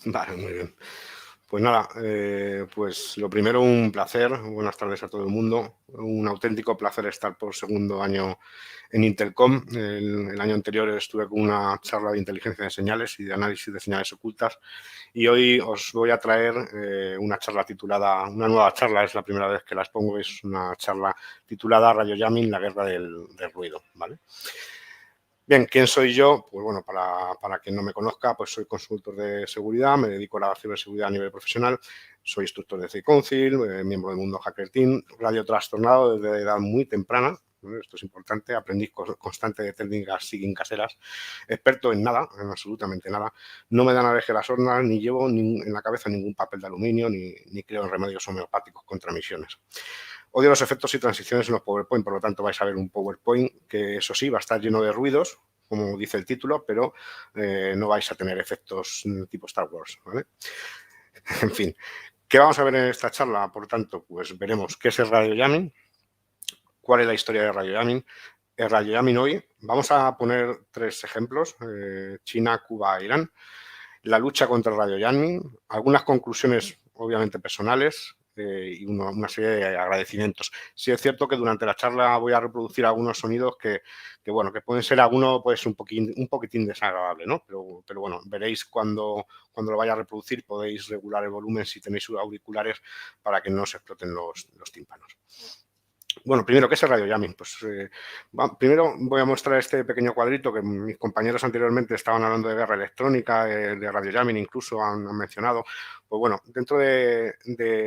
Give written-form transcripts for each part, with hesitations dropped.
Vale, muy bien. Pues nada, pues lo primero, un placer. Buenas tardes a todo el mundo. Un auténtico placer estar por segundo año en Intelcom. El año anterior estuve con una charla de inteligencia de señales y de análisis de señales ocultas y hoy os voy a traer una charla titulada, una nueva charla, es la primera vez que la expongo, es una charla titulada Radio Jamming, la guerra del ruido, ¿vale? Bien, ¿quién soy yo? Pues bueno, para quien no me conozca, pues soy consultor de seguridad, me dedico a la ciberseguridad a nivel profesional, soy instructor de C-Council, miembro del mundo Hacker Team, radio trastornado desde edad muy temprana, ¿no? Esto es importante, aprendiz constante de técnicas SIGINT caseras, experto en nada, en absolutamente nada, no me dan alergia las hornas, ni llevo en la cabeza ningún papel de aluminio, ni creo en remedios homeopáticos contra misiones. Odio los efectos y transiciones en los PowerPoint, por lo tanto vais a ver un PowerPoint que eso sí va a estar lleno de ruidos, como dice el título, pero no vais a tener efectos tipo Star Wars, ¿vale? En fin, ¿qué vamos a ver en esta charla? Por tanto, pues veremos qué es el radio jamming, cuál es la historia de radio jamming. El radio jamming hoy, vamos a poner 3 ejemplos, China, Cuba e Irán, la lucha contra el radio jamming, algunas conclusiones obviamente personales, y una serie de agradecimientos. Sí es cierto que durante la charla voy a reproducir algunos sonidos bueno, que pueden ser alguno pues un poquitín desagradable, ¿no? Pero bueno, veréis cuando lo vaya a reproducir, podéis regular el volumen si tenéis auriculares para que no se exploten los tímpanos. Bueno, primero, ¿qué es el radio jamming? Pues primero voy a mostrar este pequeño cuadrito que mis compañeros anteriormente estaban hablando de guerra electrónica, de radio jamming incluso han mencionado. Pues bueno, dentro de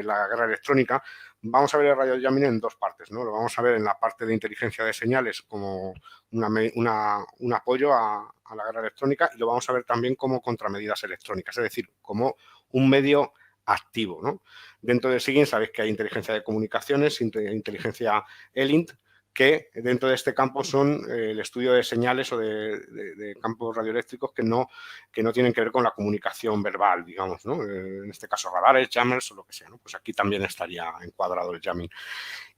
la guerra electrónica vamos a ver el radio jamming en 2 partes, ¿no? Lo vamos a ver en la parte de inteligencia de señales como un apoyo a la guerra electrónica y lo vamos a ver también como contramedidas electrónicas, es decir, como un medio activo, ¿no? Dentro de SIGINT sabéis que hay inteligencia de comunicaciones, inteligencia ELINT, que dentro de este campo son el estudio de señales o de campos radioeléctricos que no tienen que ver con la comunicación verbal, digamos, ¿no? En este caso radares, jammers o lo que sea, ¿no? Pues aquí también estaría encuadrado el jamming.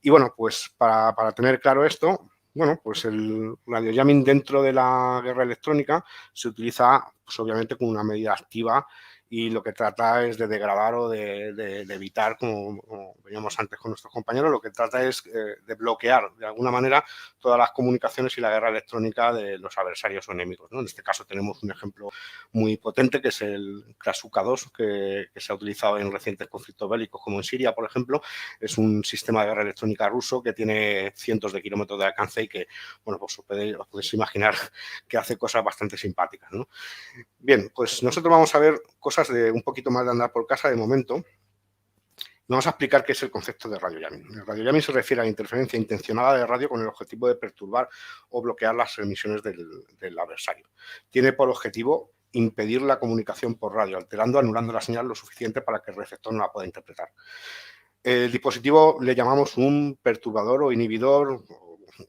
Y bueno, pues para tener claro esto, bueno, pues el radio jamming dentro de la guerra electrónica se utiliza, pues obviamente, como una medida activa y lo que trata es de degradar o de evitar, como veíamos antes con nuestros compañeros, lo que trata es de bloquear de alguna manera todas las comunicaciones y la guerra electrónica de los adversarios o enemigos, ¿no? En este caso tenemos un ejemplo muy potente que es el Krasuka-2 que se ha utilizado en recientes conflictos bélicos como en Siria, por ejemplo. Es un sistema de guerra electrónica ruso que tiene cientos de kilómetros de alcance y que, bueno, pues os podéis imaginar que hace cosas bastante simpáticas, ¿no? Bien, pues nosotros vamos a ver cosas de un poquito más de andar por casa de momento. Vamos a explicar qué es el concepto de radio jamming. El radio jamming se refiere a la interferencia intencionada de radio con el objetivo de perturbar o bloquear las emisiones del adversario. Tiene por objetivo impedir la comunicación por radio, alterando o anulando la señal lo suficiente para que el receptor no la pueda interpretar. El dispositivo le llamamos un perturbador o inhibidor,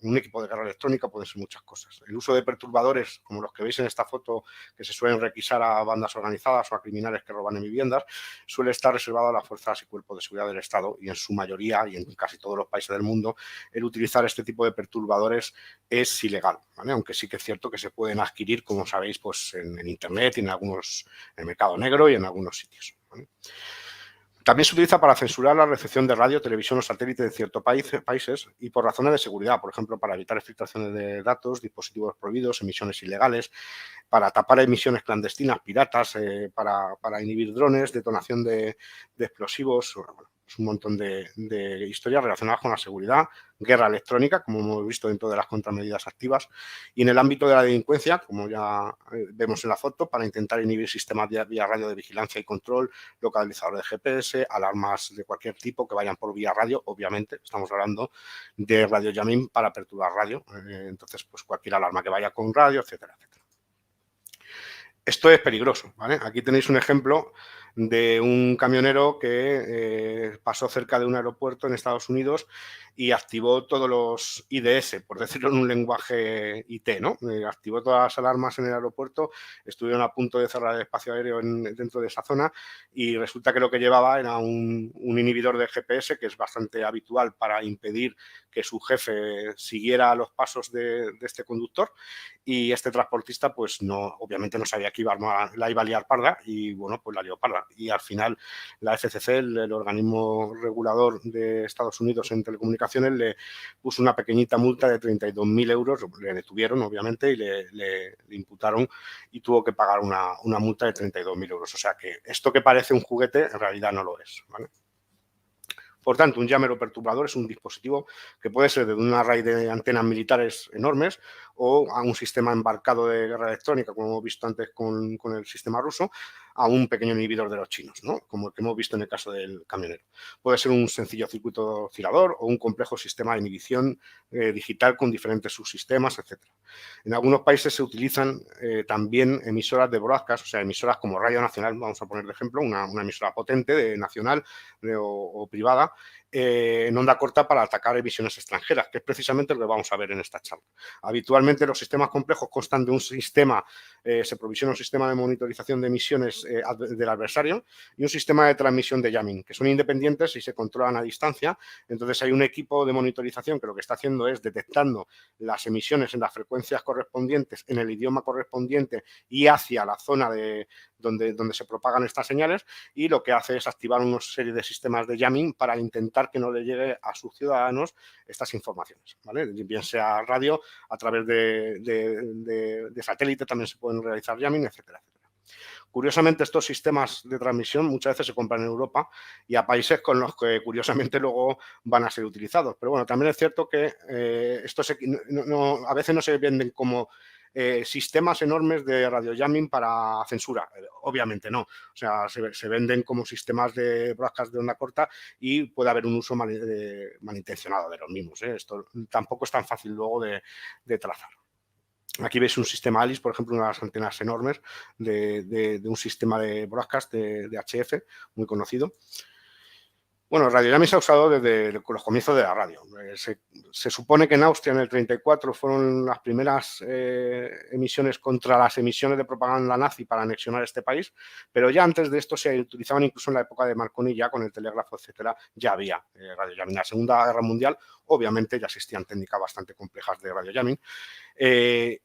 un equipo de guerra electrónica, pueden ser muchas cosas. El uso de perturbadores, como los que veis en esta foto, que se suelen requisar a bandas organizadas o a criminales que roban en viviendas, suele estar reservado a las fuerzas y cuerpos de seguridad del Estado y en su mayoría, y en casi todos los países del mundo, el utilizar este tipo de perturbadores es ilegal, ¿vale? Aunque sí que es cierto que se pueden adquirir, como sabéis, pues en Internet y en el mercado negro y en algunos sitios, ¿vale? También se utiliza para censurar la recepción de radio, televisión o satélite de ciertos países y por razones de seguridad, por ejemplo, para evitar filtraciones de datos, dispositivos prohibidos, emisiones ilegales, para tapar emisiones clandestinas, piratas, para inhibir drones, detonación de explosivos, bueno, es un montón de historias relacionadas con la seguridad, guerra electrónica, como hemos visto dentro de las contramedidas activas, y en el ámbito de la delincuencia, como ya vemos en la foto, para intentar inhibir sistemas vía radio de vigilancia y control, localizadores de GPS, alarmas de cualquier tipo que vayan por vía radio, obviamente, estamos hablando de radio jamming para perturbar radio, entonces pues cualquier alarma que vaya con radio, etcétera, etcétera. Esto es peligroso, ¿vale? Aquí tenéis un ejemplo de un camionero que pasó cerca de un aeropuerto en Estados Unidos y activó todos los IDS, por decirlo en un lenguaje IT, ¿no? Activó todas las alarmas en el aeropuerto, estuvieron a punto de cerrar el espacio aéreo dentro de esa zona y resulta que lo que llevaba era un inhibidor de GPS, que es bastante habitual para impedir que su jefe siguiera los pasos de este conductor, y este transportista pues no, obviamente no sabía que la iba a liar parda y bueno, pues la lió parda. Y al final la FCC, el organismo regulador de Estados Unidos en telecomunicaciones, le puso una pequeñita multa de 32.000 euros, le detuvieron obviamente y le imputaron y tuvo que pagar una multa de 32.000 euros. O sea que esto que parece un juguete en realidad no lo es, ¿vale? Por tanto, un llamero perturbador es un dispositivo que puede ser de un array de antenas militares enormes o a un sistema embarcado de guerra electrónica, como hemos visto antes con el sistema ruso, a un pequeño inhibidor de los chinos, ¿no? Como el que hemos visto en el caso del camionero. Puede ser un sencillo circuito oscilador o un complejo sistema de inhibición digital con diferentes subsistemas, etc. En algunos países se utilizan también emisoras de broadcast, o sea, emisoras como Radio Nacional, vamos a poner de ejemplo, una emisora potente, nacional o privada, en onda corta para atacar emisiones extranjeras, que es precisamente lo que vamos a ver en esta charla. Habitualmente los sistemas complejos constan de un sistema, se provisiona un sistema de monitorización de emisiones del adversario y un sistema de transmisión de jamming, que son independientes y se controlan a distancia. Entonces hay un equipo de monitorización que lo que está haciendo es detectando las emisiones en las frecuencias correspondientes, en el idioma correspondiente y hacia la zona donde se propagan estas señales, y lo que hace es activar una serie de sistemas de jamming para intentar que no le llegue a sus ciudadanos estas informaciones, ¿vale? Bien sea radio, a través de satélite también se pueden realizar jamming, etcétera, etcétera. Curiosamente, estos sistemas de transmisión muchas veces se compran en Europa y a países con los que curiosamente luego van a ser utilizados. Pero bueno, también es cierto que a veces no se venden como sistemas enormes de radio jamming para censura. Obviamente no. O sea, se venden como sistemas de broadcast de onda corta y puede haber un uso malintencionado de los mismos. Esto tampoco es tan fácil luego de trazar. Aquí veis un sistema ALICE, por ejemplo, unas antenas enormes de un sistema de broadcast de HF muy conocido. Bueno, el radiojamming se ha usado desde los comienzos de la radio. Se supone que en Austria en el 34 fueron las primeras emisiones contra las emisiones de propaganda nazi para anexionar este país, pero ya antes de esto se utilizaban, incluso en la época de Marconi, ya con el telégrafo, etcétera, ya había radiojamming. En la Segunda Guerra Mundial, obviamente, ya existían técnicas bastante complejas de radiojamming.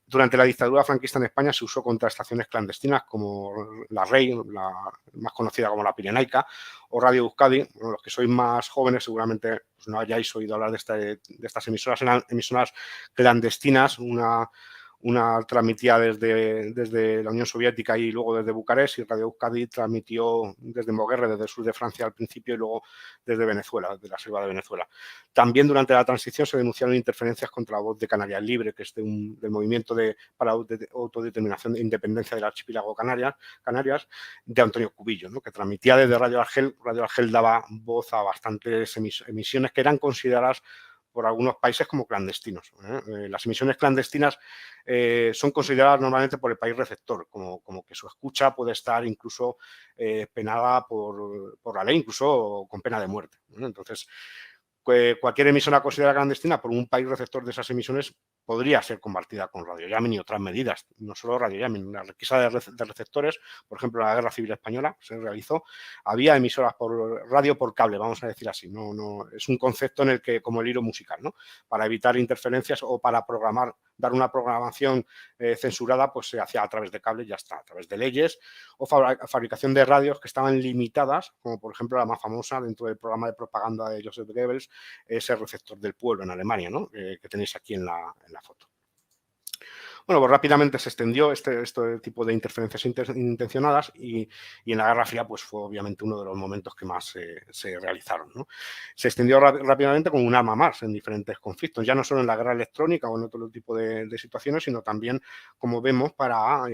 Durante la dictadura franquista en España se usó contra estaciones clandestinas como la Rey, la más conocida como la Pirenaica, o Radio Euskadi. Bueno, los que sois más jóvenes seguramente pues, no hayáis oído hablar de estas emisoras. Eran emisoras clandestinas, una transmitía desde la Unión Soviética y luego desde Bucarest, y Radio Euskadi transmitió desde Moguerre, desde el sur de Francia al principio, y luego desde Venezuela, de la selva de Venezuela. También durante la transición se denunciaron interferencias contra la Voz de Canarias Libre, que es del movimiento para autodeterminación e independencia del archipiélago Canarias, de Antonio Cubillo, ¿no? Que transmitía desde Radio Argel. Radio Argel daba voz a bastantes emisiones que eran consideradas por algunos países como clandestinos. Las emisiones clandestinas son consideradas normalmente por el país receptor, como que su escucha puede estar incluso penada por la ley, incluso con pena de muerte. Entonces, cualquier emisora considerada clandestina por un país receptor de esas emisiones podría ser compartida con radiojamming y otras medidas, no solo radiojamming. La requisa de receptores, por ejemplo, en la Guerra Civil Española se realizó, había emisoras por radio por cable, vamos a decir así. No, es un concepto en el que, como el hilo musical, ¿no? Para evitar interferencias o para dar una programación censurada, pues se hacía a través de cable, ya está, a través de leyes, o fabricación de radios que estaban limitadas, como por ejemplo la más famosa dentro del programa de propaganda de Joseph Goebbels, ese receptor del pueblo en Alemania, ¿no? Que tenéis aquí en la foto. Bueno, pues rápidamente se extendió este tipo de interferencias intencionadas y en la Guerra Fría pues fue obviamente uno de los momentos que más se realizaron, ¿no? Se extendió rápidamente como un arma más en diferentes conflictos, ya no solo en la guerra electrónica o en otro tipo de situaciones, sino también, como vemos, para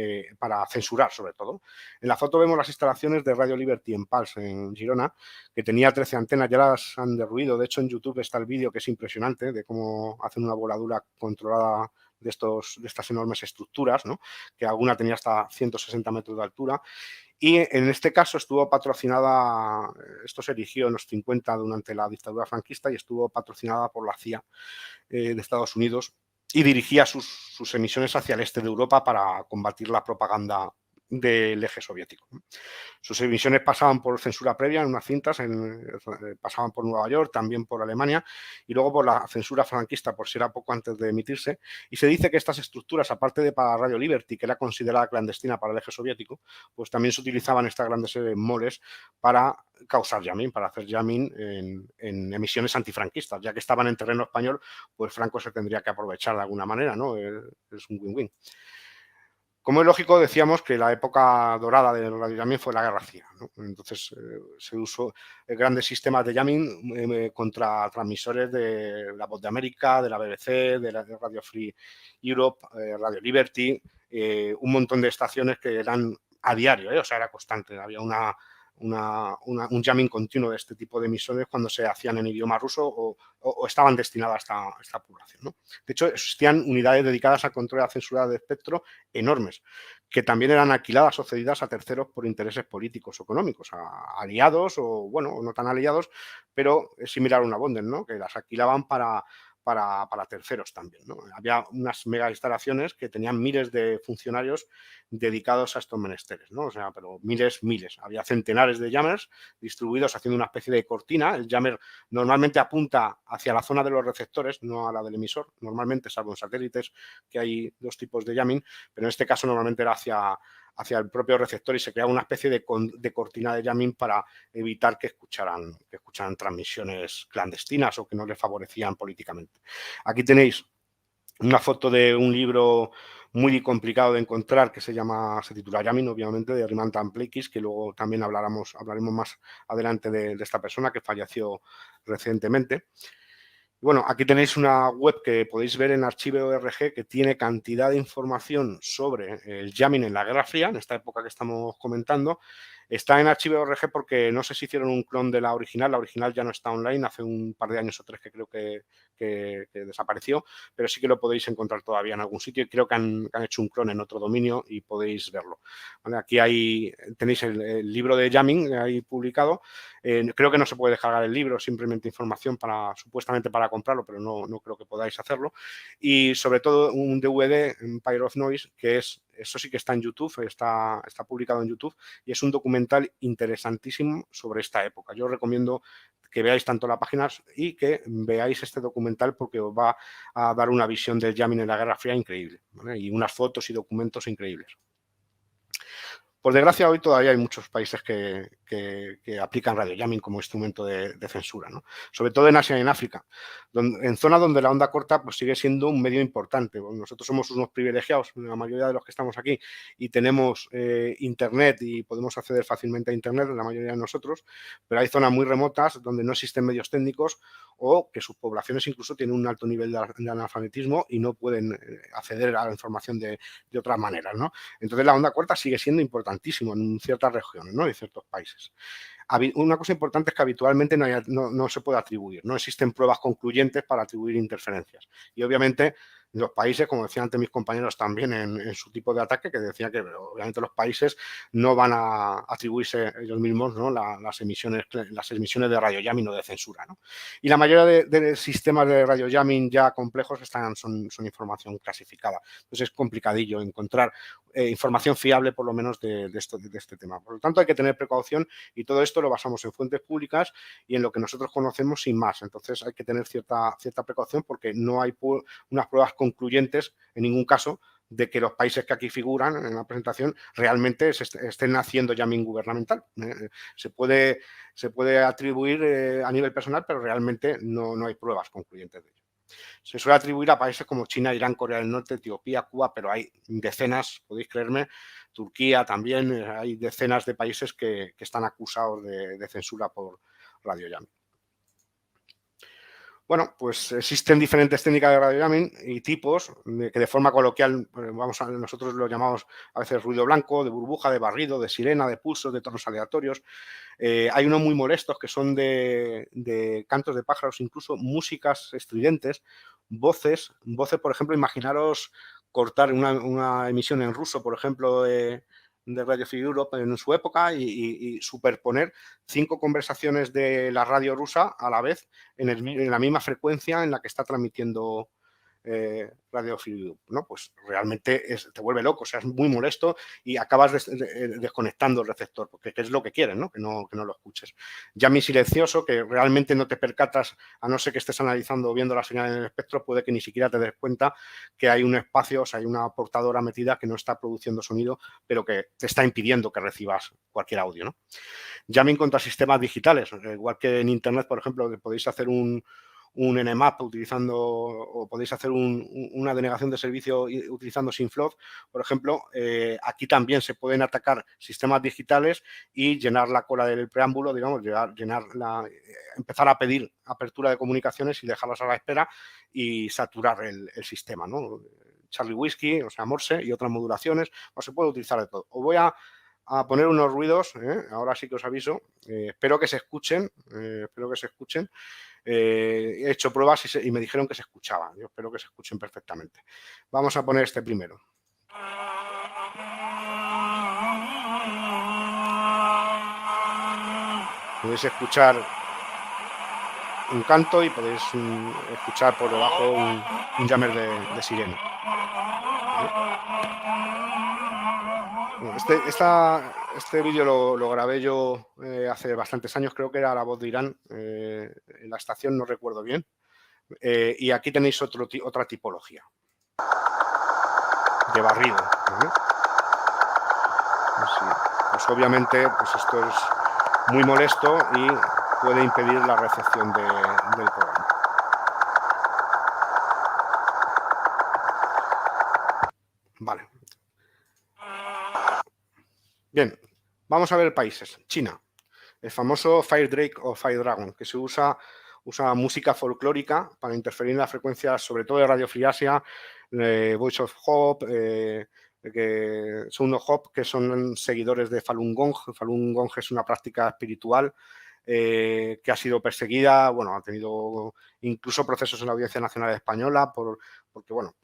censurar sobre todo. En la foto vemos las instalaciones de Radio Liberty en Pals, en Girona, que tenía 13 antenas, ya las han derruido. De hecho, en YouTube está el vídeo, que es impresionante, de cómo hacen una voladura controlada estas enormes estructuras, ¿no? Que alguna tenía hasta 160 metros de altura. Y en este caso estuvo patrocinada, esto se erigió en los 50 durante la dictadura franquista y estuvo patrocinada por la CIA de Estados Unidos y dirigía sus emisiones hacia el este de Europa para combatir la propaganda del eje soviético. Sus emisiones pasaban por censura previa en unas cintas, pasaban por Nueva York, también por Alemania, y luego por la censura franquista, por si era poco antes de emitirse. Y se dice que estas estructuras, aparte de para Radio Liberty, que era considerada clandestina para el eje soviético, pues también se utilizaban estas grandes moles para causar jamming, para hacer jamming en emisiones antifranquistas. Ya que estaban en terreno español, pues Franco se tendría que aprovechar de alguna manera, ¿no? Es un win-win. Como es lógico, decíamos que la época dorada del radio jamming fue la Guerra Fría, ¿no? Entonces se usó grandes sistemas de jamming contra transmisores de La Voz de América, de la BBC, de Radio Free Europe, Radio Liberty, un montón de estaciones que eran a diario, o sea, era constante. Había un jamming continuo de este tipo de emisiones cuando se hacían en idioma ruso o estaban destinadas a esta población, ¿no? De hecho, existían unidades dedicadas al control de la censura de espectro enormes, que también eran alquiladas o cedidas a terceros por intereses políticos o económicos, a aliados o, bueno, no tan aliados, pero es similar a una Bonden, ¿no? Que las alquilaban para terceros también, ¿no? Había unas mega instalaciones que tenían miles de funcionarios dedicados a estos menesteres, ¿no? O sea, pero miles. Había centenares de jammers distribuidos haciendo una especie de cortina. El jammer normalmente apunta hacia la zona de los receptores, no a la del emisor, normalmente, salvo en satélites, que hay dos tipos de jamming, pero en este caso normalmente era hacia el propio receptor y se creaba una especie de cortina de jamming para evitar que escucharan transmisiones clandestinas o que no les favorecían políticamente. Aquí tenéis una foto de un libro muy complicado de encontrar que se titula Jamming, obviamente, de Riemann Pleikis, que luego también hablaremos más adelante de esta persona que falleció recientemente. Bueno, aquí tenéis una web que podéis ver en archivo.org que tiene cantidad de información sobre el jamming en la Guerra Fría, en esta época que estamos comentando. Está en archivo.org porque no sé si hicieron un clon de la original ya no está online, hace un par de años o 3 que creo que desapareció, pero sí que lo podéis encontrar todavía en algún sitio y creo que han hecho un clon en otro dominio y podéis verlo. ¿Vale? Aquí tenéis el libro de jamming ahí publicado. Creo que no se puede descargar el libro, simplemente información supuestamente para comprarlo, pero no creo que podáis hacerlo. Y sobre todo un DVD, Empire of Noise, que eso sí que está en YouTube, está publicado en YouTube y es un documental interesantísimo sobre esta época. Yo os recomiendo que veáis tanto la página y que veáis este documental porque os va a dar una visión del jamming en la Guerra Fría increíble, ¿vale? Y unas fotos y documentos increíbles. Por desgracia, hoy todavía hay muchos países que aplican radio jamming como instrumento de censura, ¿no? Sobre todo en Asia y en África, en zonas donde la onda corta pues, sigue siendo un medio importante. Bueno, nosotros somos unos privilegiados, la mayoría de los que estamos aquí, y tenemos Internet y podemos acceder fácilmente a Internet, la mayoría de nosotros, pero hay zonas muy remotas donde no existen medios técnicos o que sus poblaciones incluso tienen un alto nivel de analfabetismo y no pueden acceder a la información de otras maneras, ¿no? Entonces la onda corta sigue siendo importantísimo en ciertas regiones, ¿no? Y ciertos países. Una cosa importante es que habitualmente no se puede atribuir, no existen pruebas concluyentes para atribuir interferencias. Y obviamente los países, como decían antes mis compañeros también en su tipo de ataque, que decía que obviamente los países no van a atribuirse ellos mismos, ¿no? las emisiones de radio jamming o de censura, ¿no? Y la mayoría de sistemas de radio jamming ya complejos son información clasificada. Entonces es complicadillo encontrar información fiable por lo menos de este tema. Por lo tanto hay que tener precaución y todo esto lo basamos en fuentes públicas y en lo que nosotros conocemos sin más. Entonces hay que tener cierta precaución porque no hay unas pruebas concluyentes en ningún caso de que los países que aquí figuran en la presentación realmente estén haciendo jamming gubernamental. Se puede atribuir a nivel personal, pero realmente no hay pruebas concluyentes de ello. Se suele atribuir a países como China, Irán, Corea del Norte, Etiopía, Cuba, pero hay decenas, podéis creerme, Turquía también, hay decenas de países que están acusados de censura por radio jamming. Bueno, pues existen diferentes técnicas de radio jamming y tipos que de forma coloquial, nosotros lo llamamos a veces ruido blanco, de burbuja, de barrido, de sirena, de pulsos, de tonos aleatorios. Hay unos muy molestos que son de cantos de pájaros, incluso músicas estridentes, voces, por ejemplo, imaginaros cortar una emisión en ruso, por ejemplo, de Radio Free Europe en su época y superponer 5 conversaciones de la radio rusa a la vez en la misma frecuencia en la que está transmitiendo Radio Free Europe, ¿no? Pues realmente te vuelve loco, o sea, es muy molesto y acabas desconectando el receptor, porque es lo que quieren, ¿no? Que no lo escuches. Jamming silencioso, que realmente no te percatas, a no ser que estés analizando o viendo la señal en el espectro, puede que ni siquiera te des cuenta que hay un espacio, o sea, hay una portadora metida que no está produciendo sonido, pero que te está impidiendo que recibas cualquier audio, ¿no? Jamming contra sistemas digitales, igual que en Internet, por ejemplo, podéis hacer un Nmap utilizando, o podéis hacer una denegación de servicio utilizando Synflow, por ejemplo, aquí también se pueden atacar sistemas digitales y llenar la cola del preámbulo, digamos, empezar a pedir apertura de comunicaciones y dejarlas a la espera y saturar el sistema, ¿no? Charlie Whiskey, o sea, Morse y otras modulaciones, o se puede utilizar de todo. Os voy a poner unos ruidos, ahora sí que os aviso, espero que se escuchen, he hecho pruebas y me dijeron que se escuchaban. Yo espero que se escuchen perfectamente. Vamos a poner este primero. Podéis escuchar un canto y podéis escuchar por debajo un jammer de sirena. Este vídeo lo grabé yo hace bastantes años, creo que era La Voz de Irán, en la estación, no recuerdo bien. Y aquí tenéis otra tipología de barrido. Pues obviamente pues esto es muy molesto y puede impedir la recepción del programa. Vale. Bien, vamos a ver países. China, el famoso Fire Drake o Fire Dragon, que se usa música folclórica para interferir en las frecuencias, sobre todo de Radio Free Asia, Voice of Hope, Sound of Hope, que son seguidores de Falun Gong. Falun Gong es una práctica espiritual que ha sido perseguida, bueno, ha tenido incluso procesos en la Audiencia Nacional Española porque, bueno,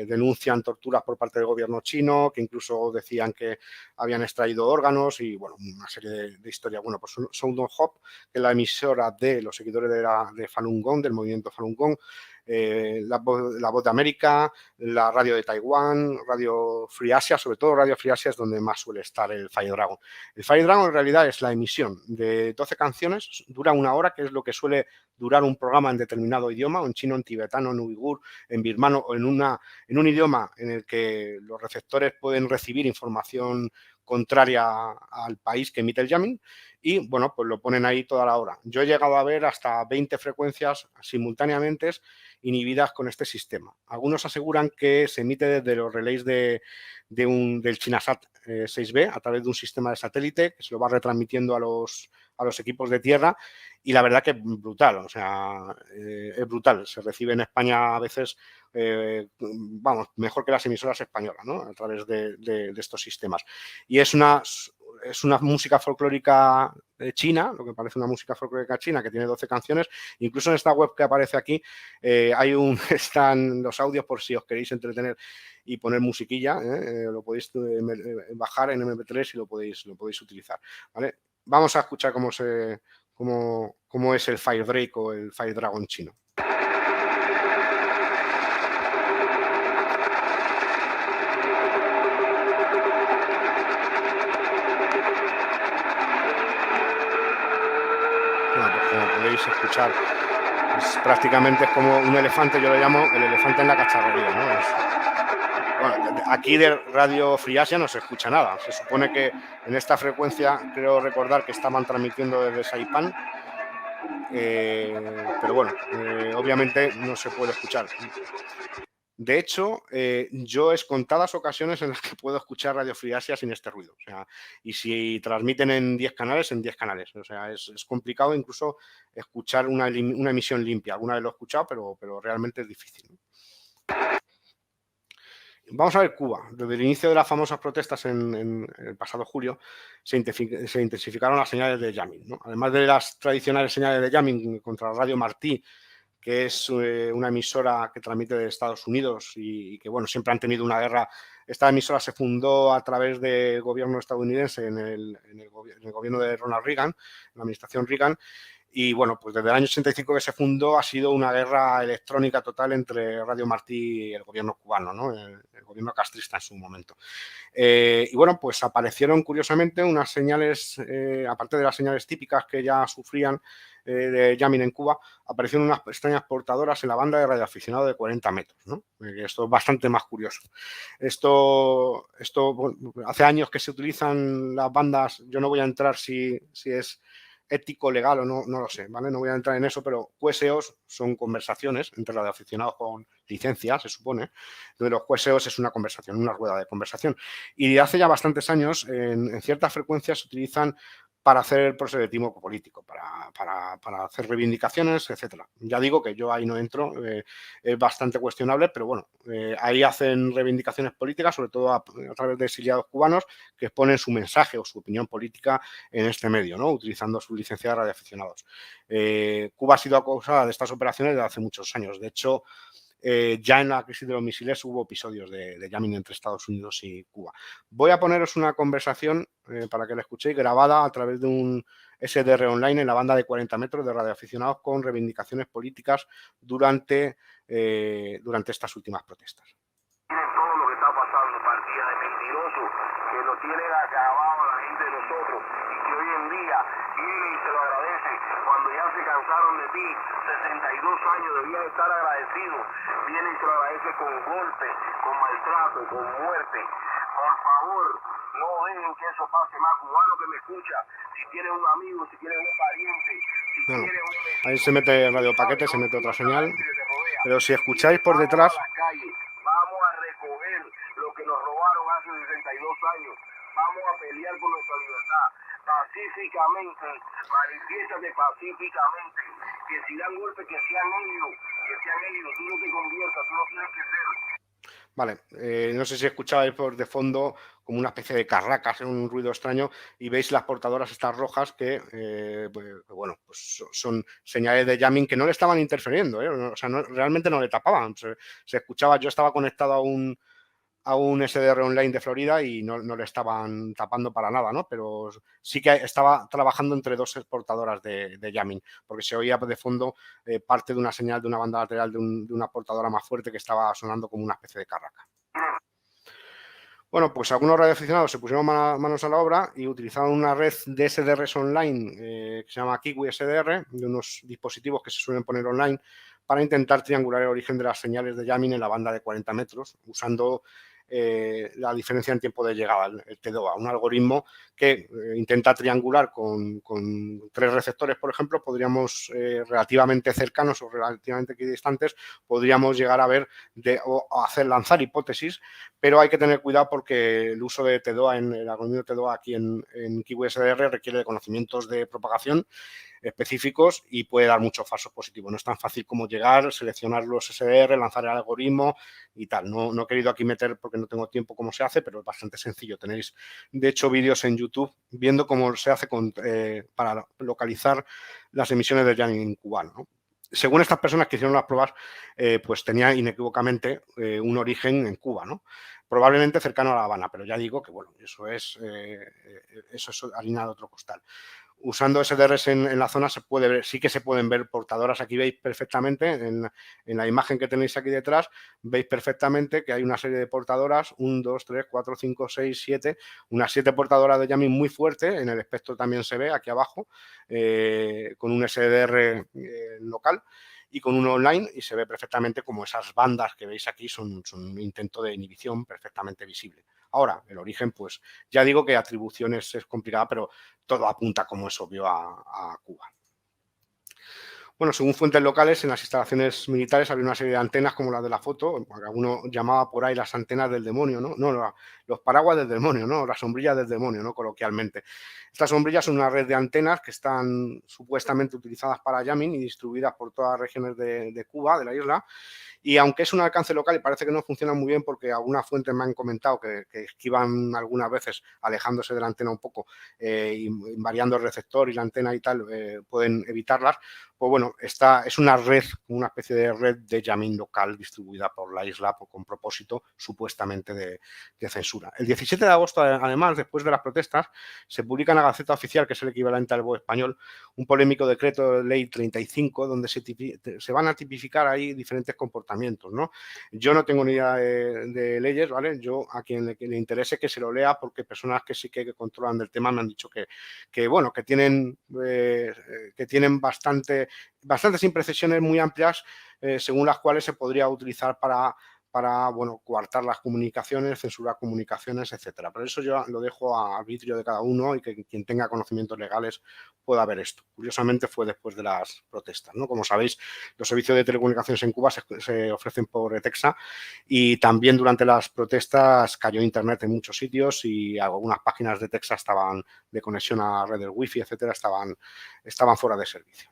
denuncian torturas por parte del gobierno chino, que incluso decían que habían extraído órganos y, bueno, una serie de historias. Bueno, pues Sound of Hope, que es la emisora de los seguidores de Falun Gong, del movimiento Falun Gong, la Voz de América, la radio de Taiwán, Radio Free Asia, sobre todo Radio Free Asia es donde más suele estar el Fire Dragon. El Fire Dragon en realidad es la emisión de 12 canciones, dura 1 hora, que es lo que suele durar un programa en determinado idioma, o en chino, en tibetano, en uigur, en birmano, o en un idioma en el que los receptores pueden recibir información contraria al país que emite el jamming y, bueno, pues lo ponen ahí toda la hora. Yo he llegado a ver hasta 20 frecuencias simultáneamente inhibidas con este sistema. Algunos aseguran que se emite desde los relays del ChinaSat 6B a través de un sistema de satélite que se lo va retransmitiendo a los equipos de tierra y la verdad que es brutal, o sea, es brutal. Se recibe en España a veces, vamos, mejor que las emisoras españolas, ¿no? A través de estos sistemas. Y es una música folclórica china, lo que parece una música folclórica china que tiene 12 canciones. Incluso en esta web que aparece aquí están los audios por si os queréis entretener y poner musiquilla, lo podéis bajar en MP3 y lo podéis utilizar, ¿vale? Vamos a escuchar cómo es el Fire Drake o el Fire Dragon chino. Bueno, pues como podéis escuchar, pues prácticamente es como un elefante, yo lo llamo el elefante en la cacharrería, ¿no? Bueno, aquí de Radio Free Asia no se escucha nada. Se supone que en esta frecuencia, creo recordar que estaban transmitiendo desde Saipan, pero bueno, obviamente no se puede escuchar. De hecho, yo es contadas ocasiones en las que puedo escuchar Radio Free Asia sin este ruido. O sea, y si transmiten en 10 canales, en 10 canales. O sea, es complicado incluso escuchar una emisión limpia. Alguna vez lo he escuchado, pero realmente es difícil, ¿no? Vamos a ver Cuba. Desde el inicio de las famosas protestas en el pasado julio se intensificaron las señales de jamming, ¿no? Además de las tradicionales señales de jamming contra Radio Martí, que es una emisora que transmite de Estados Unidos y que, bueno, siempre han tenido una guerra. Esta emisora se fundó a través del gobierno estadounidense en el gobierno de Ronald Reagan, en la administración Reagan. Y bueno, pues desde el año 85 que se fundó ha sido una guerra electrónica total entre Radio Martí y el gobierno cubano, ¿no? El gobierno castrista en su momento. Y bueno, pues aparecieron curiosamente unas señales, aparte de las señales típicas que ya sufrían de jamming en Cuba, aparecieron unas extrañas portadoras en la banda de radioaficionado de 40 metros, ¿no? Esto es bastante más curioso. Esto bueno, hace años que se utilizan las bandas, yo no voy a entrar si es ético, legal o no, no lo sé, ¿vale? No voy a entrar en eso, pero QSOs son conversaciones entre radioaficionados con licencia, se supone. Entonces, los QSOs es una conversación, una rueda de conversación. Y hace ya bastantes años, en ciertas frecuencias se utilizan para hacer proselitismo político, para hacer reivindicaciones, etcétera. Ya digo que yo ahí no entro, es bastante cuestionable, pero bueno, ahí hacen reivindicaciones políticas, sobre todo a través de exiliados cubanos que exponen su mensaje o su opinión política en este medio, ¿no? Utilizando su licencia de radioaficionados. Cuba ha sido acusada de estas operaciones desde hace muchos años. De hecho, ya en la crisis de los misiles hubo episodios de jamming entre Estados Unidos y Cuba. Voy a poneros una conversación para que la escuchéis, grabada a través de un SDR online en la banda de 40 metros de radioaficionados con reivindicaciones políticas durante estas últimas protestas. Todo lo que está pasando, partida de mentirosos que lo tienen acabado la gente de nosotros y que hoy en día vienen y se lo agradecen cuando ya se cansaron de ti, 62 años debían estar agradecidos, vienen y se lo agradecen con golpes, con maltrato, con muerte. Por favor, no dejen que eso pase más. Cubano que me escucha, si tienes un amigo, si tienes un pariente, si bueno, tienes un vecino, ahí se mete Radio Paquete, se mete otra señal, pero si escucháis por detrás, vamos a recoger lo que nos robaron hace 62 años. Vamos a pelear por nuestra libertad. Pacíficamente, manifiéstate pacíficamente. Que si dan golpes, que sean ellos. Tú no te conviertas, tú no tienes que ser. Vale, no sé si escuchabais por de fondo como una especie de carracas, un ruido extraño, y veis las portadoras estas rojas que, bueno, pues son señales de jamming que no le estaban interfiriendo, o sea, realmente no le tapaban. Se escuchaba, yo estaba conectado a un SDR online de Florida y no le estaban tapando para nada, ¿no? Pero sí que estaba trabajando entre dos portadoras de jamming, porque se oía de fondo parte de una señal de una banda lateral de una portadora más fuerte que estaba sonando como una especie de carraca. Bueno, pues algunos radioaficionados se pusieron manos a la obra y utilizaron una red de SDRs online que se llama Kiwi SDR, de unos dispositivos que se suelen poner online para intentar triangular el origen de las señales de jamming en la banda de 40 metros, usando la diferencia en tiempo de llegada, el TDOA, un algoritmo que intenta triangular con 3 receptores, por ejemplo, podríamos relativamente cercanos o relativamente equidistantes, podríamos llegar a ver o hacer lanzar hipótesis, pero hay que tener cuidado porque el uso de TDOA, en el algoritmo de TDOA aquí en Kiwi SDR requiere de conocimientos de propagación específicos y puede dar muchos falsos positivos. No es tan fácil como llegar, seleccionar los SDR, lanzar el algoritmo y tal. No he querido aquí meter porque no tengo tiempo cómo se hace, pero es bastante sencillo. Tenéis, de hecho, vídeos en YouTube viendo cómo se hace para localizar las emisiones de jamming cubano, ¿no? Según estas personas que hicieron las pruebas, pues tenía inequívocamente un origen en Cuba, ¿no? Probablemente cercano a La Habana, pero ya digo que, bueno, eso es harina de otro costal. Usando SDRs en la zona se puede ver, sí que se pueden ver portadoras. Aquí veis perfectamente, en la imagen que tenéis aquí detrás, veis perfectamente que hay una serie de portadoras, 1, 2, 3, 4, 5, 6, 7, unas 7 portadoras de jamming muy fuerte, en el espectro también se ve aquí abajo, con un SDR local y con uno online, y se ve perfectamente como esas bandas que veis aquí son un intento de inhibición perfectamente visible. Ahora, el origen, pues ya digo que atribuciones es complicada, pero todo apunta, como es obvio, a Cuba. Bueno, según fuentes locales, en las instalaciones militares había una serie de antenas como las de la foto, alguno llamaba por ahí las antenas del demonio, ¿no? No, los paraguas del demonio, ¿no? Las sombrillas del demonio, ¿no? Coloquialmente. Estas sombrillas son una red de antenas que están supuestamente utilizadas para jamming y distribuidas por todas las regiones de Cuba, de la isla. Y aunque es un alcance local y parece que no funciona muy bien porque algunas fuentes me han comentado que esquivan algunas veces alejándose de la antena un poco y variando el receptor y la antena y tal, pueden evitarlas, pues bueno, es una red, una especie de red de jamming local distribuida por la isla con propósito supuestamente de censura. El 17 de agosto, además, después de las protestas, se publica en la Gaceta Oficial, que es el equivalente al BOE español, un polémico decreto de ley 35, donde se van a tipificar ahí diferentes comportamientos, ¿no? Yo no tengo ni idea de leyes, ¿vale? Yo a quien le interese que se lo lea, porque personas que sí que controlan del tema me han dicho que bueno, que tienen bastantes imprecisiones muy amplias, según las cuales se podría utilizar para bueno, coartar las comunicaciones, censurar comunicaciones, etcétera. Pero eso yo lo dejo a arbitrio de cada uno y que quien tenga conocimientos legales pueda ver esto. Curiosamente fue después de las protestas, ¿no? Como sabéis, los servicios de telecomunicaciones en Cuba se ofrecen por ETEXA, y también durante las protestas cayó internet en muchos sitios y algunas páginas de ETEXA estaban de conexión a redes wifi, etcétera, estaban fuera de servicio.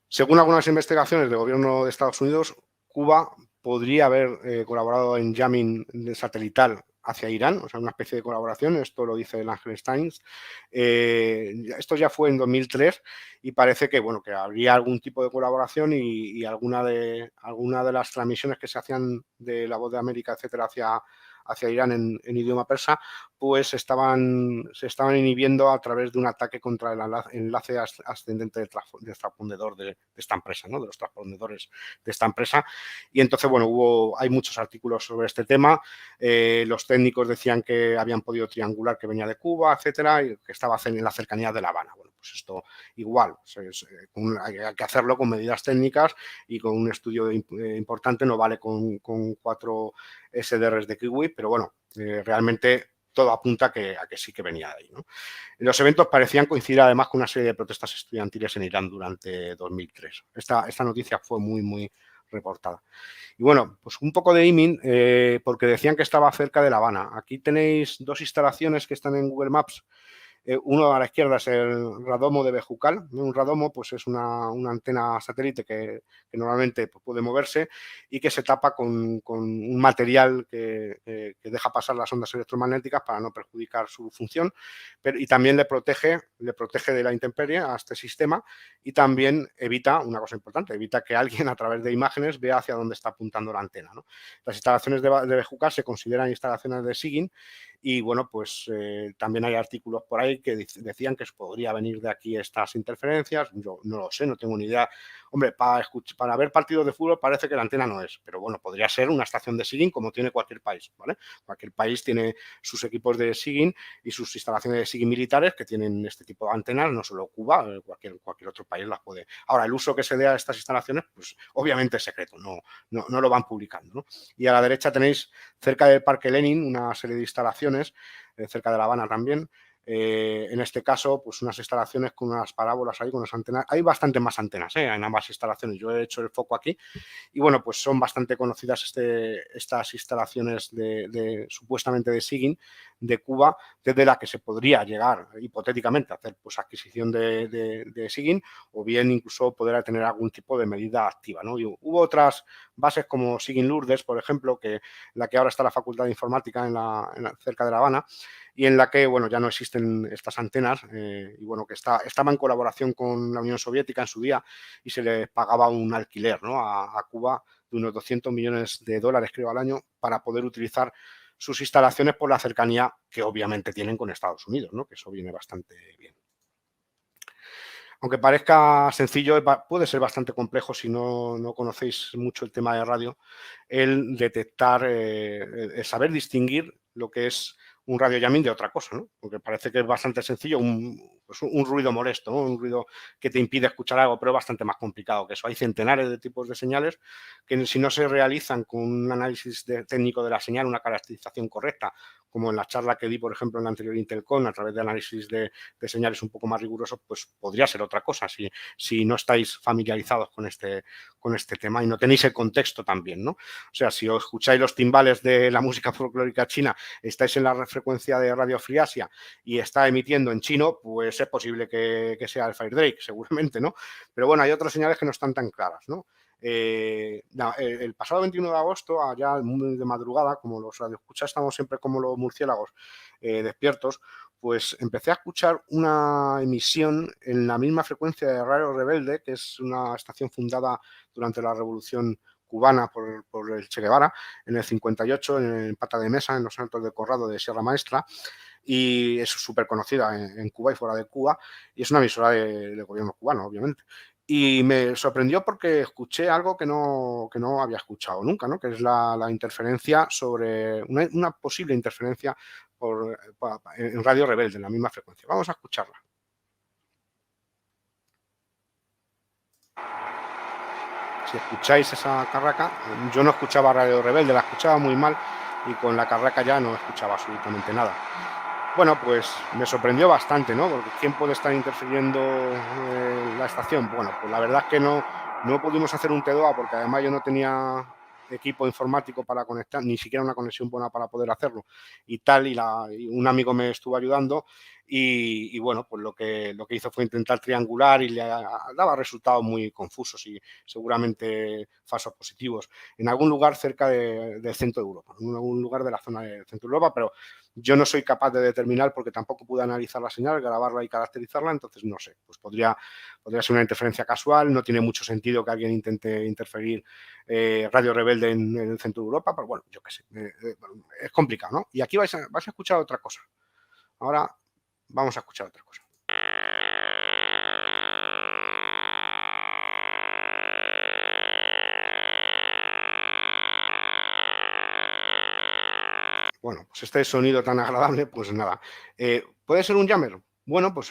Según algunas investigaciones del gobierno de Estados Unidos, Cuba podría haber colaborado en jamming satelital hacia Irán, o sea, una especie de colaboración. Esto lo dice el Angeles Times. Esto ya fue en 2003 y parece que, bueno, que habría algún tipo de colaboración y alguna de las transmisiones que se hacían de La Voz de América, etcétera, hacia Irán en idioma persa, pues se estaban inhibiendo a través de un ataque contra el enlace ascendente del transpondedor de esta empresa, ¿no? De los transpondedores de esta empresa. Y entonces, bueno, hay muchos artículos sobre este tema. Los técnicos decían que habían podido triangular que venía de Cuba, etcétera, y que estaba en la cercanía de La Habana. Bueno, pues esto igual, hay que hacerlo con medidas técnicas y con un estudio importante. No vale con 4 SDRs de Kiwi, pero bueno, realmente todo apunta a que sí que venía de ahí, ¿no? Los eventos parecían coincidir además con una serie de protestas estudiantiles en Irán durante 2003. Esta noticia fue muy, muy reportada. Y bueno, pues un poco de iming, porque decían que estaba cerca de La Habana. Aquí tenéis 2 instalaciones que están en Google Maps. Uno a la izquierda es el radomo de Bejucal. Un radomo, pues es una antena satélite que normalmente pues, puede moverse y que se tapa con un material que deja pasar las ondas electromagnéticas para no perjudicar su función, y también le protege de la intemperie a este sistema, y también evita, una cosa importante, evita que alguien a través de imágenes vea hacia dónde está apuntando la antena, ¿no? Las instalaciones de Bejucal se consideran instalaciones de SIGINT. Y bueno, pues también hay artículos por ahí que decían que podría venir de aquí estas interferencias. Yo no lo sé, no tengo ni idea. Hombre, para ver partidos de fútbol parece que la antena no es, pero bueno, podría ser una estación de SIGINT como tiene cualquier país, ¿vale? Cualquier país tiene sus equipos de SIGINT y sus instalaciones de SIGINT militares que tienen este tipo de antenas, no solo Cuba, cualquier otro país las puede. Ahora, el uso que se dé a estas instalaciones, pues obviamente es secreto, no lo van publicando, ¿no? Y a la derecha tenéis, cerca del Parque Lenin, una serie de instalaciones, cerca de La Habana también. En este caso, pues unas instalaciones con unas parábolas ahí, con unas antenas. Hay bastante más antenas en ambas instalaciones. Yo he hecho el foco aquí. Y bueno, pues son bastante conocidas estas instalaciones supuestamente de SIGINT de Cuba, desde la que se podría llegar hipotéticamente a hacer pues adquisición de SIGINT, o bien incluso poder tener algún tipo de medida activa, ¿no? Y hubo otras bases como SIGINT Lourdes, por ejemplo, la que ahora está la Facultad de Informática cerca de La Habana, y en la que, bueno, ya no existen estas antenas, y bueno, que estaba en colaboración con la Unión Soviética en su día, y se les pagaba un alquiler, ¿no? a Cuba de unos 200 millones de dólares, creo, al año, para poder utilizar sus instalaciones por la cercanía que obviamente tienen con Estados Unidos, ¿no? Que eso viene bastante bien. Aunque parezca sencillo, puede ser bastante complejo si no conocéis mucho el tema de radio, el detectar, el saber distinguir lo que es un radio jamming de otra cosa, ¿no? Porque parece que es bastante sencillo, pues un ruido molesto, ¿no? Un ruido que te impide escuchar algo, pero es bastante más complicado que eso. Hay centenares de tipos de señales que, si no se realizan con un análisis técnico de la señal, una caracterización correcta, como en la charla que di, por ejemplo, en la anterior Intelcom, a través de análisis de señales un poco más rigurosos, pues podría ser otra cosa si no estáis familiarizados con este tema y no tenéis el contexto también, ¿no? O sea, si os escucháis los timbales de la música folclórica china, estáis en la frecuencia de Radio Free Asia y está emitiendo en chino, pues es posible que sea el Fire Drake, seguramente, ¿no? Pero bueno, hay otras señales que no están tan claras, ¿no? El pasado 21 de agosto, allá muy de madrugada, como los radioescuchas estamos siempre como los murciélagos despiertos, pues empecé a escuchar una emisión en la misma frecuencia de Radio Rebelde, que es una estación fundada durante la Revolución Cubana por el Che Guevara, en el 58, en Pata de Mesa, en los Altos del Corrado de Sierra Maestra, y es súper conocida en Cuba y fuera de Cuba, y es una emisora del gobierno cubano, obviamente. Y me sorprendió porque escuché algo que no había escuchado nunca, ¿no? Que es la interferencia sobre una posible interferencia en Radio Rebelde, en la misma frecuencia. Vamos a escucharla. Si escucháis esa carraca, yo no escuchaba Radio Rebelde, la escuchaba muy mal y con la carraca ya no escuchaba absolutamente nada. Bueno, pues me sorprendió bastante, ¿no? Porque ¿quién puede estar interfiriendo la estación? Bueno, pues la verdad es que no pudimos hacer un T2A porque además yo no tenía equipo informático para conectar, ni siquiera una conexión buena para poder hacerlo y tal, y un amigo me estuvo ayudando y bueno, pues lo que hizo fue intentar triangular y le daba resultados muy confusos y seguramente falsos positivos en algún lugar cerca del centro de Europa, en algún lugar de la zona del centro de Europa, pero yo no soy capaz de determinar porque tampoco pude analizar la señal, grabarla y caracterizarla, entonces no sé, pues podría ser una interferencia casual, no tiene mucho sentido que alguien intente interferir Radio Rebelde en el centro de Europa, pero bueno, yo qué sé, es complicado, ¿no? Y aquí vais a escuchar otra cosa. Ahora vamos a escuchar otra cosa. Bueno, pues este sonido tan agradable, pues nada. ¿Puede ser un jammer? Bueno, pues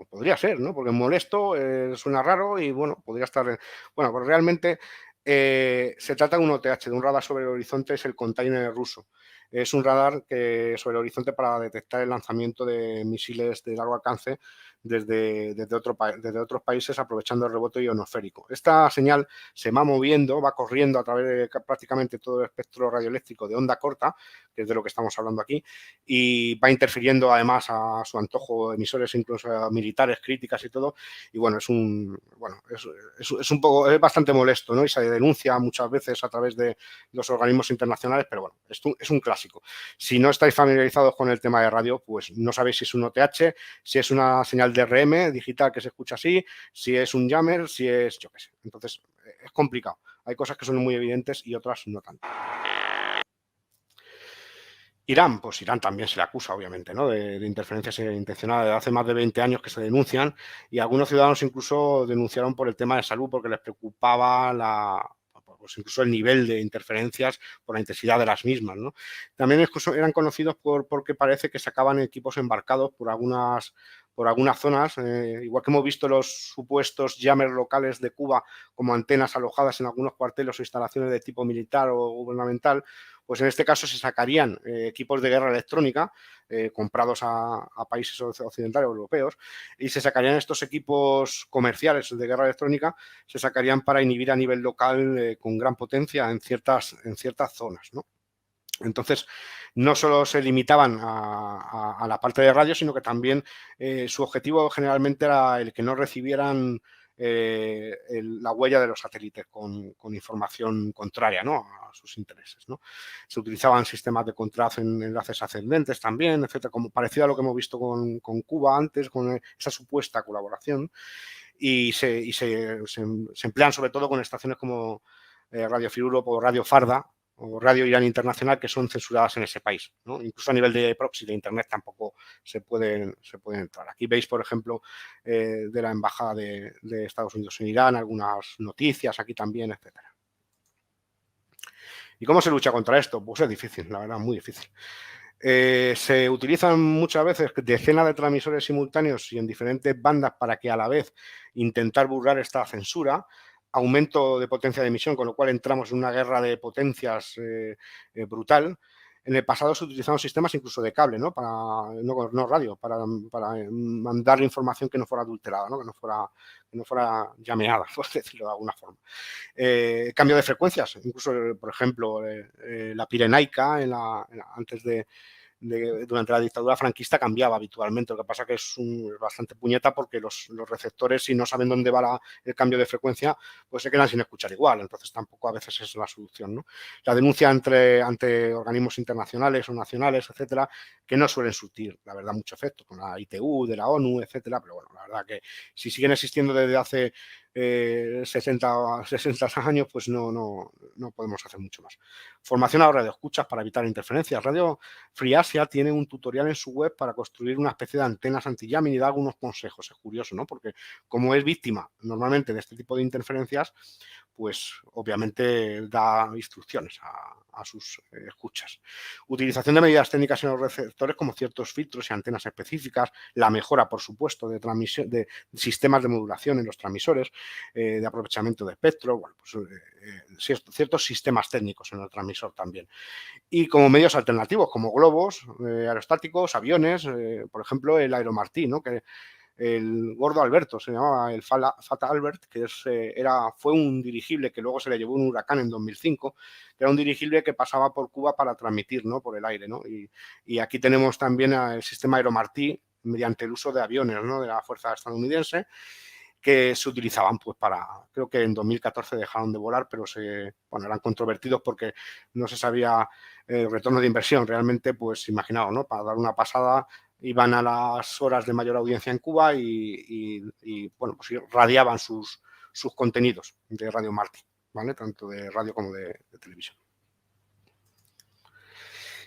podría ser, ¿no? Porque molesto, suena raro y bueno, podría estar. Bueno, pues realmente se trata de un OTH, de un radar sobre el horizonte, es el container ruso. Es un radar que sobre el horizonte para detectar el lanzamiento de misiles de largo alcance desde otros países aprovechando el rebote ionosférico. Esta señal se va moviendo, va corriendo a través de prácticamente todo el espectro radioeléctrico de onda corta, que es de lo que estamos hablando aquí, y va interfiriendo además a su antojo emisores incluso militares, críticas y todo, y bueno, es bastante molesto, ¿no? Y se denuncia muchas veces a través de los organismos internacionales, pero bueno, es un clásico. Si no estáis familiarizados con el tema de radio, pues no sabéis si es un OTH, si es una señal DRM digital que se escucha así, si es un jammer, si es, yo qué sé. Entonces, es complicado. Hay cosas que son muy evidentes y otras no tanto. Irán, pues Irán también se le acusa, obviamente, ¿no? de interferencias intencionadas. Hace más de 20 años que se denuncian y algunos ciudadanos incluso denunciaron por el tema de salud porque les preocupaba pues incluso el nivel de interferencias por la intensidad de las mismas, ¿no? También eran conocidos porque parece que sacaban equipos embarcados por algunas zonas, igual que hemos visto los supuestos jammers locales de Cuba como antenas alojadas en algunos cuarteles o instalaciones de tipo militar o gubernamental, pues en este caso se sacarían equipos de guerra electrónica comprados a países occidentales o europeos y se sacarían estos equipos comerciales de guerra electrónica, se sacarían para inhibir a nivel local con gran potencia en ciertas zonas, ¿no? Entonces, no solo se limitaban a la parte de radio, sino que también su objetivo generalmente era el que no recibieran la huella de los satélites con información contraria, ¿no? A sus intereses, ¿no? Se utilizaban sistemas de contraste en enlaces ascendentes también, etcétera, como parecido a lo que hemos visto con Cuba antes, con esa supuesta colaboración, y se emplean sobre todo con estaciones como Radio Free Europe o Radio Farda o Radio Irán Internacional, que son censuradas en ese país, ¿no? Incluso a nivel de proxy de Internet tampoco se pueden entrar. Aquí veis, por ejemplo, de la Embajada de Estados Unidos en Irán, algunas noticias aquí también, etcétera. ¿Y cómo se lucha contra esto? Pues es difícil, la verdad, muy difícil. Se utilizan muchas veces decenas de transmisores simultáneos y en diferentes bandas para que a la vez intentar burlar esta censura, aumento de potencia de emisión, con lo cual entramos en una guerra de potencias brutal. En el pasado se utilizaban sistemas incluso de cable, ¿no? No radio, para mandar información que no fuera adulterada, ¿no? Que no fuera llameada, por decirlo de alguna forma. Cambio de frecuencias, incluso, por ejemplo, la Pirenaica, antes de durante la dictadura franquista cambiaba habitualmente. Lo que pasa que es bastante puñeta porque los receptores, si no saben dónde va el cambio de frecuencia, pues se quedan sin escuchar igual. Entonces tampoco a veces es la solución, ¿no? La denuncia ante organismos internacionales o nacionales, etcétera, que no suelen surtir, la verdad, mucho efecto, con la ITU, de la ONU, etcétera, pero bueno, la verdad que si siguen existiendo desde hace 60 años, pues no podemos hacer mucho más. Formación a radioescuchas para evitar interferencias. Radio Free Asia tiene un tutorial en su web para construir una especie de antenas anti-jamming y da algunos consejos. Es curioso, ¿no? Porque como es víctima normalmente de este tipo de interferencias, pues obviamente da instrucciones a sus escuchas. Utilización de medidas técnicas en los receptores como ciertos filtros y antenas específicas, la mejora, por supuesto, de transmisión de sistemas de modulación en los transmisores, de aprovechamiento de espectro, bueno, pues, ciertos sistemas técnicos en el transmisor también. Y como medios alternativos, como globos aerostáticos, aviones, por ejemplo, el Aeromartí, ¿no? Que el Gordo Alberto, se llamaba el Fata Albert, que fue un dirigible que luego se le llevó un huracán en 2005, que era un dirigible que pasaba por Cuba para transmitir, ¿no? Por el aire, ¿no? Y aquí tenemos también el sistema Aeromartí mediante el uso de aviones, ¿no? De la Fuerza Estadounidense, que se utilizaban pues creo que en 2014 dejaron de volar, pero eran controvertidos porque no se sabía el retorno de inversión. Realmente, pues imaginaos, ¿no? Para dar una pasada iban a las horas de mayor audiencia en Cuba y bueno, pues radiaban sus contenidos de Radio Martí, ¿vale? Tanto de radio como de televisión.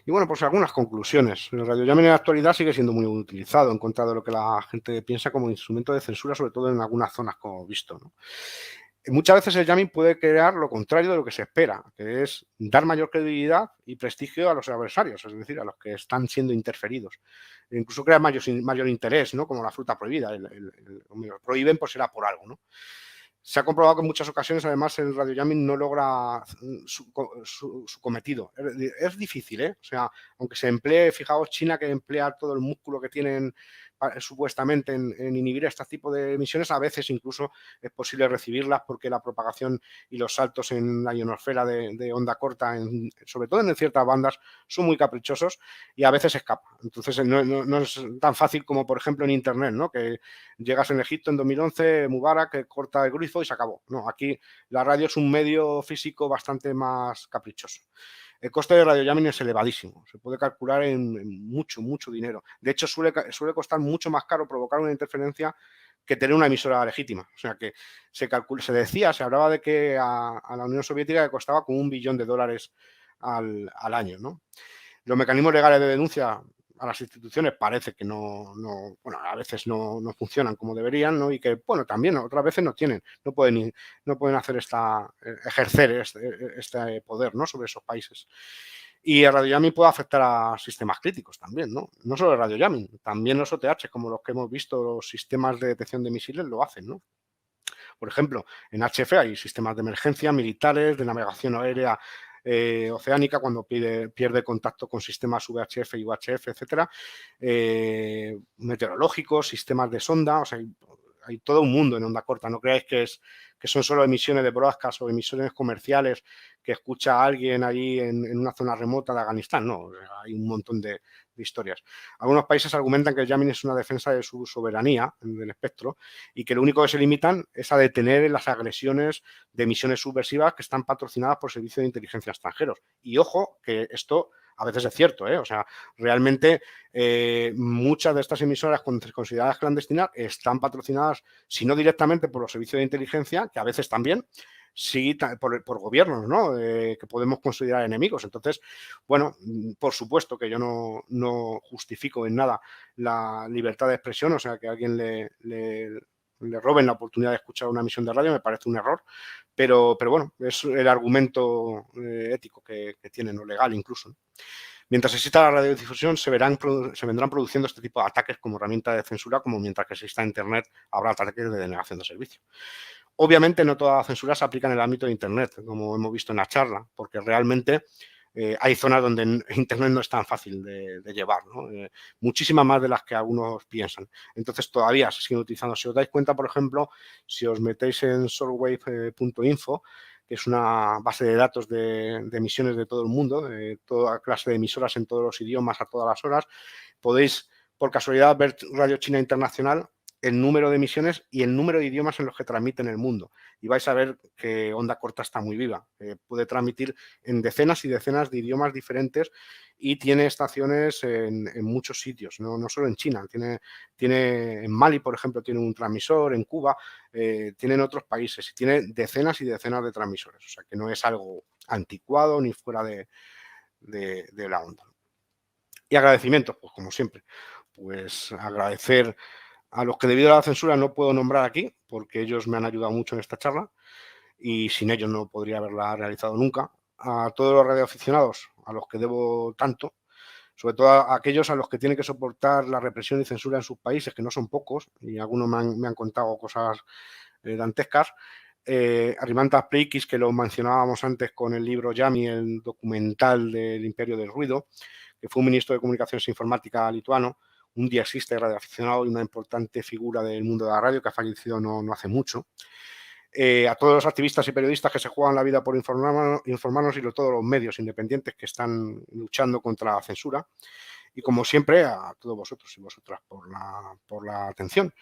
Y bueno, pues algunas conclusiones. El radiojamming en la actualidad sigue siendo muy utilizado en contra de lo que la gente piensa como instrumento de censura, sobre todo en algunas zonas, como visto, ¿no? Muchas veces el jamming puede crear lo contrario de lo que se espera, que es dar mayor credibilidad y prestigio a los adversarios, es decir, a los que están siendo interferidos. E incluso crea mayor interés, ¿no? Como la fruta prohibida. Lo prohíben, pues será por algo, ¿no? Se ha comprobado que en muchas ocasiones, además, el radiojamming no logra su cometido. Es difícil, ¿eh? O sea, aunque se emplee, fijaos, China, que emplea todo el músculo que tienen supuestamente en inhibir este tipo de emisiones, a veces incluso es posible recibirlas porque la propagación y los saltos en la ionosfera de onda corta, sobre todo en ciertas bandas, son muy caprichosos y a veces escapa. Entonces no es tan fácil como, por ejemplo, en Internet, ¿no? Que llegas en Egipto en 2011, Mubarak, que corta el grifo y se acabó. No, aquí la radio es un medio físico bastante más caprichoso. El coste de radiojamming es elevadísimo, se puede calcular en mucho dinero. De hecho, suele costar mucho más caro provocar una interferencia que tener una emisora legítima. O sea que se hablaba de que a la Unión Soviética le costaba como $1 billón al año, ¿no? Los mecanismos legales de denuncia a las instituciones parece que a veces no funcionan como deberían, ¿no? Y que, bueno, también otras veces no pueden ejercer este poder, ¿no? Sobre esos países. Y el radiojamming puede afectar a sistemas críticos también, ¿no? No solo el radiojamming, también los OTH, como los que hemos visto, los sistemas de detección de misiles lo hacen, ¿no? Por ejemplo, en HF hay sistemas de emergencia, militares, de navegación aérea oceánica, cuando pierde contacto con sistemas VHF y UHF, etcétera, meteorológicos, sistemas de sonda, o sea, hay todo un mundo en onda corta. No creáis que son solo emisiones de broadcast o emisiones comerciales que escucha a alguien allí en una zona remota de Afganistán. No, hay un montón de historias. Algunos países argumentan que el jamming es una defensa de su soberanía del espectro y que lo único que se limitan es a detener las agresiones de emisiones subversivas que están patrocinadas por servicios de inteligencia extranjeros. Y ojo, que esto a veces es cierto, ¿eh? O sea, realmente muchas de estas emisoras consideradas clandestinas están patrocinadas, si no directamente por los servicios de inteligencia, que a veces también, sí por gobiernos, ¿no? Que podemos considerar enemigos. Entonces, bueno, por supuesto que yo no justifico en nada la libertad de expresión, o sea, que a alguien le roben la oportunidad de escuchar una emisión de radio me parece un error, pero bueno, es el argumento ético que tienen, o legal incluso, ¿no? Mientras exista la radiodifusión, se vendrán produciendo este tipo de ataques como herramienta de censura, como mientras que exista Internet habrá ataques de denegación de servicio. Obviamente no toda la censura se aplica en el ámbito de Internet, como hemos visto en la charla, porque realmente hay zonas donde Internet no es tan fácil de llevar, ¿no? Muchísimas más de las que algunos piensan. Entonces todavía se siguen utilizando. Si os dais cuenta, por ejemplo, si os metéis en sourcewave.info, que es una base de datos de emisiones de todo el mundo, de toda clase de emisoras en todos los idiomas a todas las horas. Podéis, por casualidad, ver Radio China Internacional, el número de emisiones y el número de idiomas en los que transmite en el mundo. Y vais a ver que Onda Corta está muy viva. Puede transmitir en decenas y decenas de idiomas diferentes y tiene estaciones en muchos sitios, no solo en China. Tiene en Mali, por ejemplo, tiene un transmisor, en Cuba, tiene en otros países y tiene decenas y decenas de transmisores. O sea, que no es algo anticuado ni fuera de la onda. Y agradecimientos, pues como siempre. Pues agradecer a los que debido a la censura no puedo nombrar aquí, porque ellos me han ayudado mucho en esta charla y sin ellos no podría haberla realizado nunca. A todos los radioaficionados, a los que debo tanto, sobre todo a aquellos a los que tienen que soportar la represión y censura en sus países, que no son pocos, y algunos me han contado cosas dantescas. Arimantas Pleikis, que lo mencionábamos antes con el libro Yami, el documental del Imperio del Ruido, que fue un ministro de Comunicaciones e Informática lituano, un diaxista y radioaficionado y una importante figura del mundo de la radio que ha fallecido no hace mucho. A todos los activistas y periodistas que se juegan la vida por informarnos y a todos los medios independientes que están luchando contra la censura. Y como siempre, a todos vosotros y vosotras por la atención.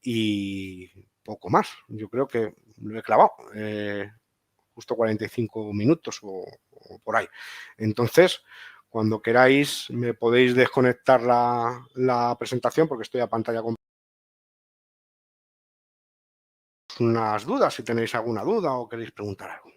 Y poco más. Yo creo que lo he clavado. Justo 45 minutos o por ahí. Entonces, cuando queráis me podéis desconectar la presentación porque estoy a pantalla completa. Unas dudas, si tenéis alguna duda o queréis preguntar algo.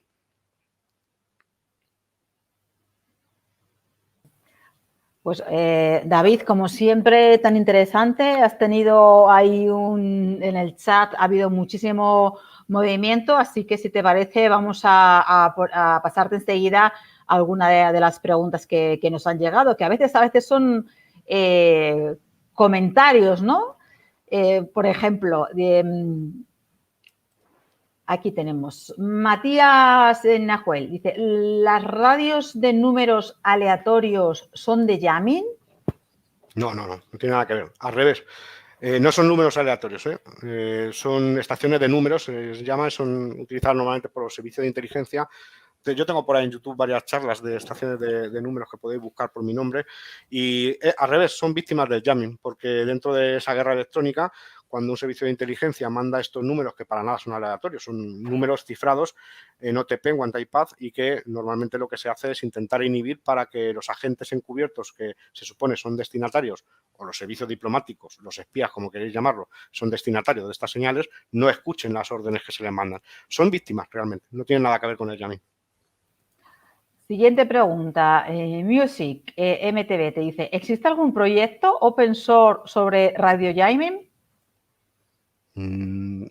Pues David, como siempre, tan interesante. Has tenido ahí en el chat, ha habido muchísimo movimiento, así que si te parece vamos a pasarte enseguida alguna de las preguntas que nos han llegado, que a veces son comentarios, ¿no? Por ejemplo, aquí tenemos Matías Nahuel, dice, ¿las radios de números aleatorios son de jamming? No tiene nada que ver, al revés. No son números aleatorios, son estaciones de números, se llaman, son utilizadas normalmente por los servicios de inteligencia. Yo tengo por ahí en YouTube varias charlas de estaciones de números que podéis buscar por mi nombre y al revés, son víctimas del jamming, porque dentro de esa guerra electrónica, cuando un servicio de inteligencia manda estos números que para nada son aleatorios, son números cifrados en OTP, en OneTypePath, y que normalmente lo que se hace es intentar inhibir para que los agentes encubiertos que se supone son destinatarios, o los servicios diplomáticos, los espías, como queréis llamarlo, son destinatarios de estas señales, no escuchen las órdenes que se les mandan. Son víctimas realmente, no tienen nada que ver con el jamming. Siguiente pregunta. Music MTV te dice, ¿existe algún proyecto open source sobre radio jamming?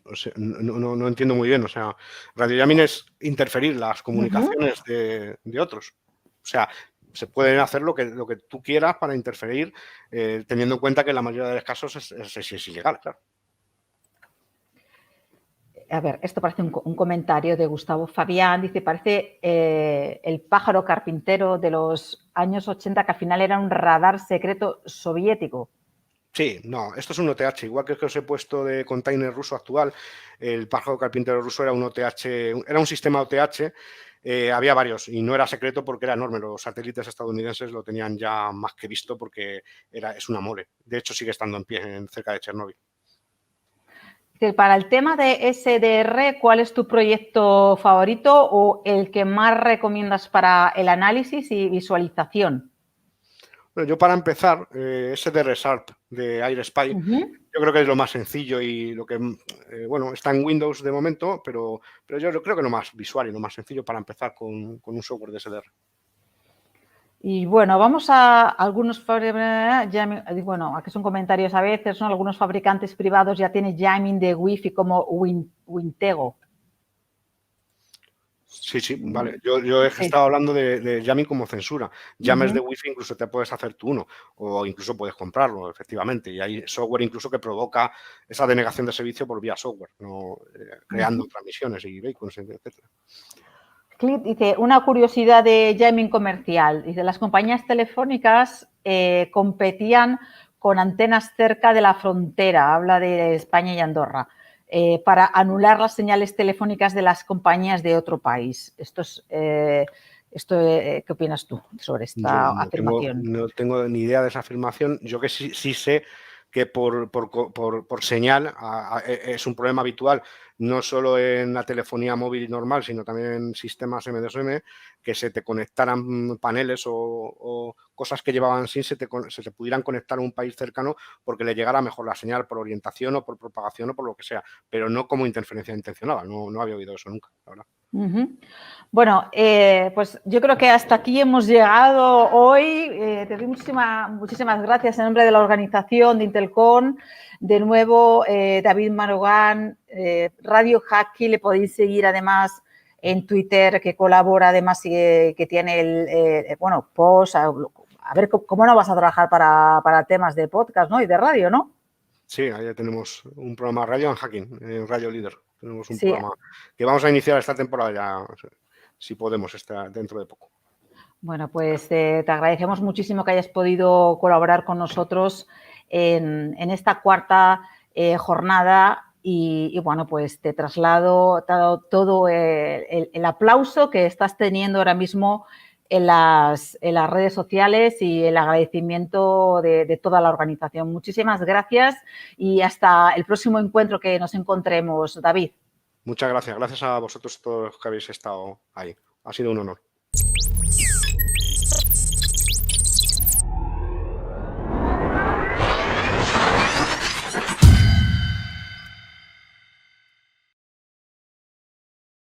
O sea, no entiendo muy bien. O sea, radio jamming es interferir las comunicaciones de otros. O sea, se puede hacer lo que tú quieras para interferir, teniendo en cuenta que en la mayoría de los casos es ilegal, claro. A ver, esto parece un comentario de Gustavo Fabián. Dice, parece el pájaro carpintero de los años 80, que al final era un radar secreto soviético. Sí, no, esto es un OTH, igual que el que os he puesto de container ruso actual, el pájaro carpintero ruso era un OTH, era un sistema OTH, había varios y no era secreto porque era enorme, los satélites estadounidenses lo tenían ya más que visto porque es una mole, de hecho sigue estando en pie cerca de Chernóbil. Para el tema de SDR, ¿cuál es tu proyecto favorito o el que más recomiendas para el análisis y visualización? Bueno, yo para empezar, SDR Sharp de AirSpy, yo creo que es lo más sencillo y lo que, bueno, está en Windows de momento, pero yo creo que lo más visual y lo más sencillo para empezar con un software de SDR. Y bueno, vamos a algunos, bueno, aquí son comentarios a veces, ¿no? Algunos fabricantes privados ya tienen jamming de Wi-Fi como Wintego. Sí, vale. Yo he estado hablando de jamming como censura. Jammers de Wi-Fi incluso te puedes hacer tú uno o incluso puedes comprarlo, efectivamente. Y hay software incluso que provoca esa denegación de servicio por vía software, ¿no? Creando transmisiones y beacons, etcétera. Dice, una curiosidad de jamming comercial. Dice, las compañías telefónicas competían con antenas cerca de la frontera. Habla de España y Andorra. para anular las señales telefónicas de las compañías de otro país. ¿Qué opinas tú sobre esta afirmación? No tengo ni idea de esa afirmación. Yo que sí sé que por señal es un problema habitual, no solo en la telefonía móvil normal, sino también en sistemas MDSM, que se te conectaran paneles o cosas que llevaban SIM, se te pudieran conectar a un país cercano porque le llegara mejor la señal por orientación o por propagación o por lo que sea, pero no como interferencia intencionada. No había oído eso nunca, la verdad. Bueno, pues yo creo que hasta aquí hemos llegado hoy. Te doy muchísimas gracias en nombre de la organización de Intelcom. De nuevo, David Marogán, Radio Hacky, le podéis seguir además en Twitter, que colabora además y que tiene post. A ver, ¿cómo no vas a trabajar para temas de podcast, ¿no? Y de radio, ¿no? Sí, ahí tenemos un programa Radio en Hacking, en Radio Líder. Tenemos un Sí. programa que vamos a iniciar esta temporada ya, si podemos, dentro de poco. Bueno, pues te agradecemos muchísimo que hayas podido colaborar con nosotros en esta cuarta jornada y bueno, pues te traslado todo el aplauso que estás teniendo ahora mismo en las redes sociales y el agradecimiento de toda la organización. Muchísimas gracias y hasta el próximo encuentro que nos encontremos, David. Muchas gracias. Gracias a vosotros todos que habéis estado ahí. Ha sido un honor.